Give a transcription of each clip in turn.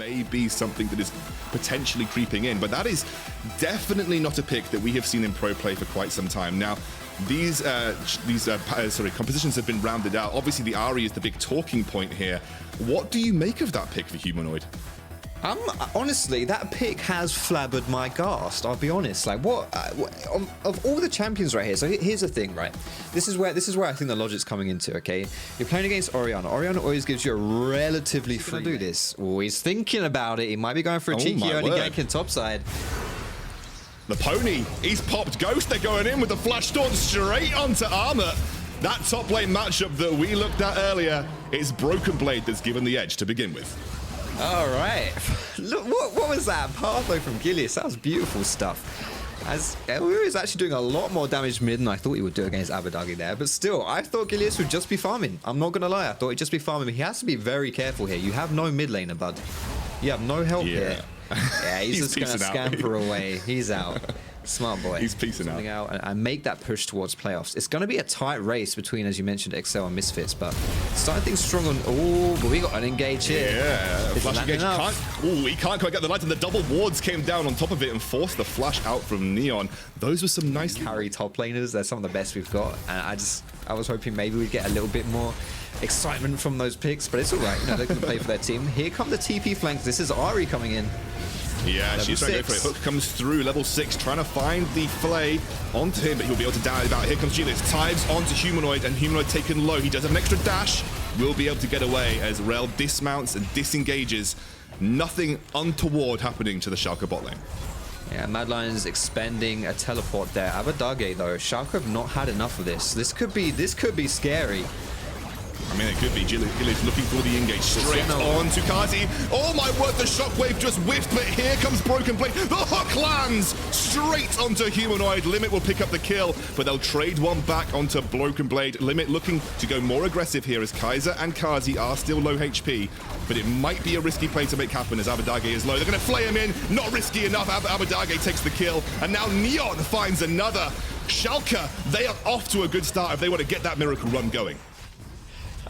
may be something that is potentially creeping in, but that is definitely not a pick that we have seen in pro play for quite some time. Now, these compositions have been rounded out. Obviously, the Ahri is the big talking point here. What do you make of that pick for Humanoid? Honestly, that pick has flabbered my ghast. I'll be honest. Like, of all the champions right here? So here's the thing, right? This is where I think the logic's coming into. Okay, you're playing against Orianna. Orianna always gives you a relatively free. Do this. Oh, he's thinking about it. He might be going for a cheeky early gank in topside. The pony, he's popped Ghost. They're going in with the flash taunt straight onto Armut. That top lane matchup that we looked at earlier, it's BrokenBlade that's given the edge to begin with. All right. Look, what was that? Pathway from Gilius. That was beautiful stuff. As Elyoya is actually doing a lot more damage mid than I thought he would do against Abbedagge there. But still, I thought Gilius would just be farming. I'm not going to lie. I thought he'd just be farming. He has to be very careful here. You have no mid laner, bud. You have no help here. Yeah, he's just going to scamper away. He's out. Smart boy. He's piecing out. And make that push towards playoffs. It's going to be a tight race between, as you mentioned, Excel and Misfits, but starting things strong on. Oh, but we got an engage here. Yeah, flash engage. He can't quite get the light, and the double wards came down on top of it and forced the flash out from Neon. Those were some nice carry top laners. They're some of the best we've got, and I was hoping maybe we'd get a little bit more excitement from those picks, but it's all right. You know, they're going to play for their team. Here come the TP flanks. This is Ahri coming in. Yeah, she's trying to go for it. Hook comes through, level 6, trying to find the fillet onto him, but he'll be able to dive out. Here comes Gilius, tides onto Humanoid, and Humanoid taken low. He does have an extra dash, will be able to get away as Rell dismounts and disengages. Nothing untoward happening to the Schalke bot lane. Yeah, Mad Lions expending a teleport there. Abbedagge though, Schalke have not had enough of this. This could be scary. I mean, it could be. Gilius looking for the engage straight on to Carzzy. Oh my word, the shockwave just whiffed, but here comes BrokenBlade. The hook lands straight onto Humanoid. Limit will pick up the kill, but they'll trade one back onto BrokenBlade. Limit looking to go more aggressive here as Kaiser and Carzzy are still low HP, but it might be a risky play to make happen as Abbedagge is low. They're going to flay him in. Not risky enough. Abbedagge takes the kill, and now Neon finds another. Schalke, they are off to a good start if they want to get that miracle run going.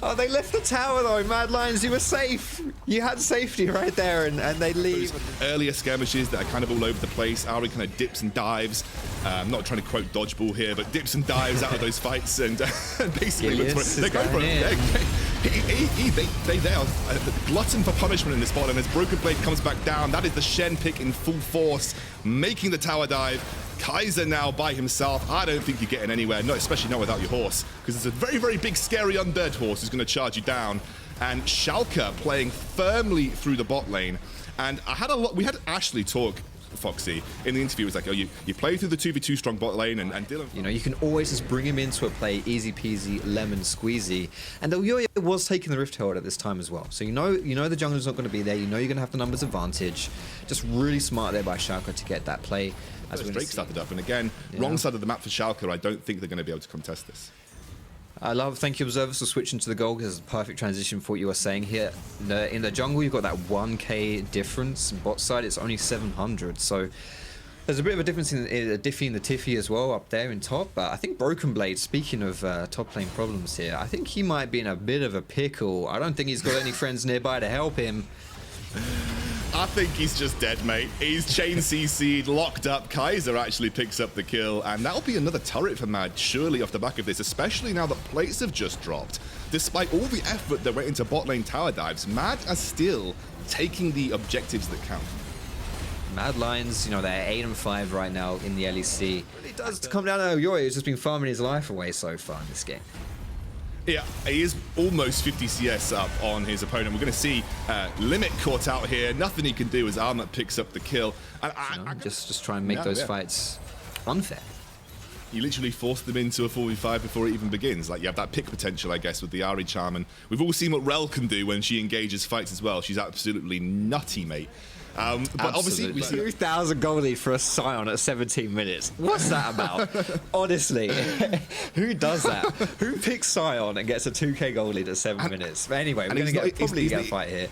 Oh, they left the tower though, Mad Lions. You were safe. You had safety right there, and they leave. Earlier skirmishes that are kind of all over the place. Ahri kind of dips and dives. I'm not trying to quote dodgeball here, but dips and dives out of those fights and basically looks for it. They go for it. They are glutton for punishment in this spot, and as BrokenBlade comes back down, that is the Shen pick in full force, making the tower dive. Kaiser now by himself. I don't think you're getting anywhere, especially not without your horse, because it's a very, very big, scary undead horse who's going to charge you down. And Schalke playing firmly through the bot lane. And we had Ashley talk, Foxy, in the interview. It was like, oh, you play through the 2v2 strong bot lane, and Dylan... You know, you can always just bring him into a play, easy peasy, lemon squeezy. And Elyoya was taking the Rift Herald at this time as well. So you know the jungler's not going to be there. You know you're going to have the numbers advantage. Just really smart there by Schalke to get that play. As Drake started up, and again, wrong side of the map for Schalke. I don't think they're going to be able to contest this. Thank you, observers, for switching to the goal. This is a perfect transition for what you were saying here. In the jungle, you've got that 1k difference. Bot side, it's only 700. So there's a bit of a difference in Diffie and the Tiffy as well up there in top. But I think BrokenBlade, speaking of top lane problems here, I think he might be in a bit of a pickle. I don't think he's got any friends nearby to help him. I think he's just dead, mate. He's chain CC'd, locked up. Kaiser actually picks up the kill, and that'll be another turret for Mad, surely off the back of this, especially now that plates have just dropped. Despite all the effort that went into bot lane tower dives, Mad are still taking the objectives that count. Mad Lions, you know, they're 8 and 5 right now in the LEC. It does come down to Elyoya, who's just been farming his life away so far in this game. Yeah, he is almost 50 CS up on his opponent. We're going to see Limit caught out here. Nothing he can do as Armut picks up the kill. And just try and make those fights unfair. You literally force them into a 4v5 before it even begins. Like, you have that pick potential, I guess, with the Ahri charm. And we've all seen what Rell can do when she engages fights as well. She's absolutely nutty, mate. But obviously, we see 2,000 goal lead for a Sion at 17 minutes. What's that about? Honestly, who does that? Who picks Sion and gets a 2k goal lead at 7 minutes? But anyway, we're going to probably get a fight here.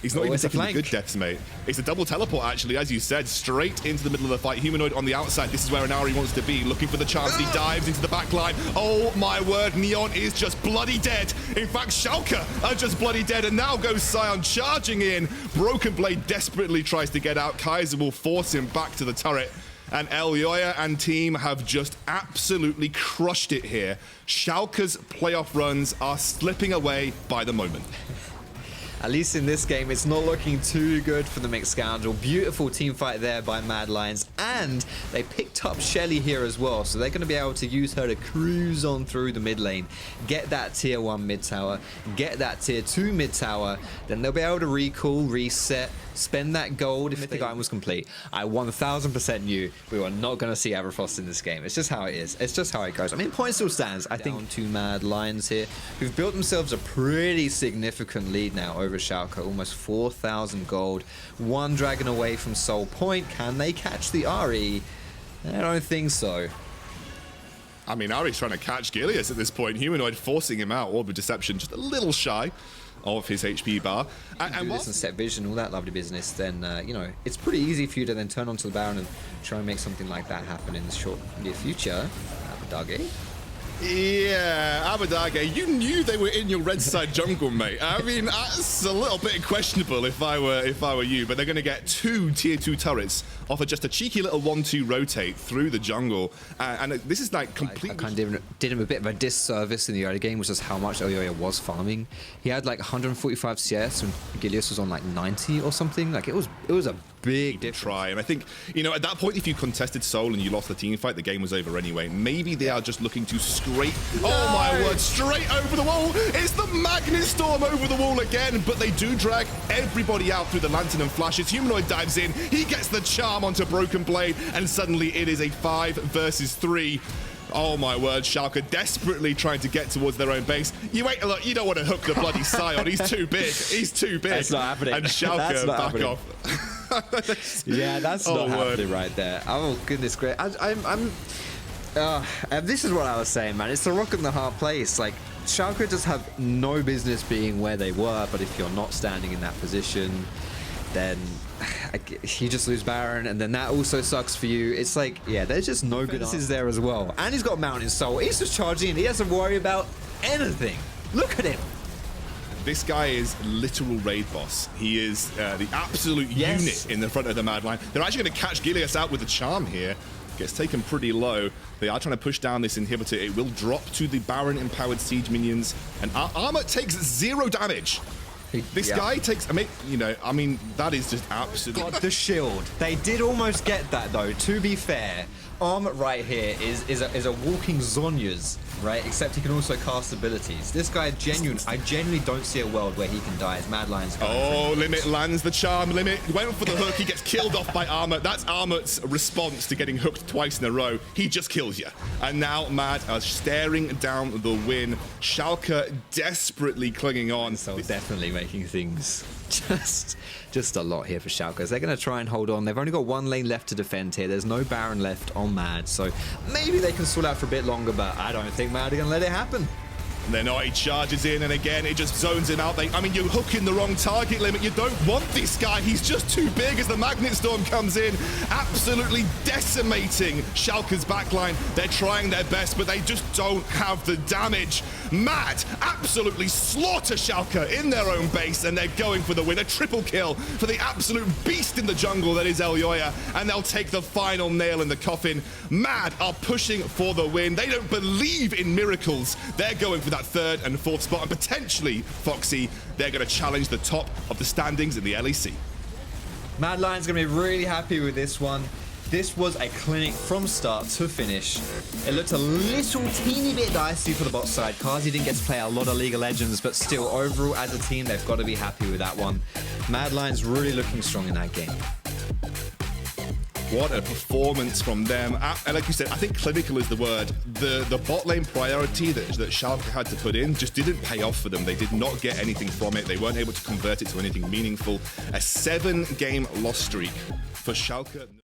He's not even taking the good deaths, mate. It's a double teleport, actually, as you said, straight into the middle of the fight. Humanoid on the outside. This is where an Ahri wants to be, looking for the chance. He dives into the back line. Oh, my word. Neon is just bloody dead. In fact, Schalke are just bloody dead. And now goes Sion charging in. BrokenBlade desperately tries to get out. Kaiser will force him back to the turret. And Elyoya and team have just absolutely crushed it here. Schalke's playoff runs are slipping away by the moment. At least in this game, it's not looking too good for the Excoundrel. Beautiful team fight there by Mad Lions. And they picked up Shelly here as well. So they're going to be able to use her to cruise on through the mid lane. Get that tier 1 mid tower. Get that tier 2 mid tower. Then they'll be able to recall, reset, spend that gold if the item was complete. I 1000% knew we were not going to see Aberfrost in this game. It's just how it is. It's just how it goes. I mean, point still stands. I think 2 Mad Lions here who've built themselves a pretty significant lead now over Schalke. Almost 4,000 gold. 1 dragon away from Soul Point. Can they catch the Ahri? I don't think so. I mean, Ahri's trying to catch Gilius at this point. Humanoid forcing him out. Orb of Deception just a little shy of his HP bar. And this and set vision, all that lovely business, then, you know, it's pretty easy for you to then turn onto the Baron and try and make something like that happen in the short, near future. Abbedagge. Yeah, Abbedagge, you knew they were in your red side jungle, mate. I mean, that's a little bit questionable if I were you, but they're going to get 2 tier 2 turrets off of just a cheeky little 1-2 rotate through the jungle, and this is like completely. I kind of did him a bit of a disservice in the early game, which is how much Elyoya was farming. He had like 145 CS and Gilius was on like 90 or something. Like it was a big try, and I think, you know, at that point, if you contested Soul and you lost the team fight, the game was over anyway. Maybe they are just looking to scrape. No! Oh my word! Straight over the wall. It's the Magnet Storm over the wall again, but they do drag everybody out through the lantern and flashes. Humanoid dives in. He gets the charm onto BrokenBlade, and suddenly it is a 5 versus 3. Oh my word, Schalke desperately trying to get towards their own base. You wait, look, you don't want to hook the bloody Sion. He's too big. He's too big. That's not happening. And Schalke back off. Yeah, that's not happening right there. Oh goodness gracious. This is what I was saying, man. It's a rock and the hard place. Like, Schalke just have no business being where they were, but if you're not standing in that position, then you just lose Baron, and then that also sucks for you. It's like, yeah, there's just no good answers there as well. And he's got Mountain Soul. He's just charging in. He doesn't worry about anything. Look at him. This guy is literal raid boss. He is the absolute unit in the front of the Mad Line. They're actually going to catch Gilius out with the charm here. Gets taken pretty low. They are trying to push down this inhibitor. It will drop to the Baron-empowered siege minions. And Armut takes 0 damage. This guy takes, I mean, that is just absolutely... Got the shield. They did almost get that, though, to be fair. Armut right here is a walking Zhonya's, right? Except he can also cast abilities. This guy, I genuinely don't see a world where he can die as Mad Lion's going. Oh, Limit lands the charm. Limit went for the hook. He gets killed off by Armut. That's Armut's response to getting hooked twice in a row. He just kills you. And now Mad are staring down the win. Schalke desperately clinging on. So definitely making things just a lot here for Schalke. They're going to try and hold on. They've only got 1 lane left to defend here. There's no Baron left on Mad, so maybe they can stall out for a bit longer, but I don't think Mad are going to let it happen. And then he charges in, and again, it just zones him out. I mean, you're hooking the wrong target Limit. You don't want this guy. He's just too big as the Magnet Storm comes in, absolutely decimating Schalke's backline. They're trying their best, but they just don't have the damage. Mad absolutely slaughter Schalke in their own base, and they're going for the win. A triple kill for the absolute beast in the jungle that is Elyoya, and they'll take the final nail in the coffin. Mad are pushing for the win. They don't believe in miracles. They're going for that 3rd and 4th spot, and potentially, Foxy, they're going to challenge the top of the standings in the LEC. Mad Lion's going to be really happy with this one. This was a clinic from start to finish. It looked a little teeny bit dicey for the bot side. Carzzy didn't get to play a lot of League of Legends, but still, overall, as a team, they've got to be happy with that one. Mad Lion's really looking strong in that game. What a performance from them. And like you said, I think clinical is the word. The bot lane priority that Schalke had to put in just didn't pay off for them. They did not get anything from it. They weren't able to convert it to anything meaningful. A 7-game loss streak for Schalke.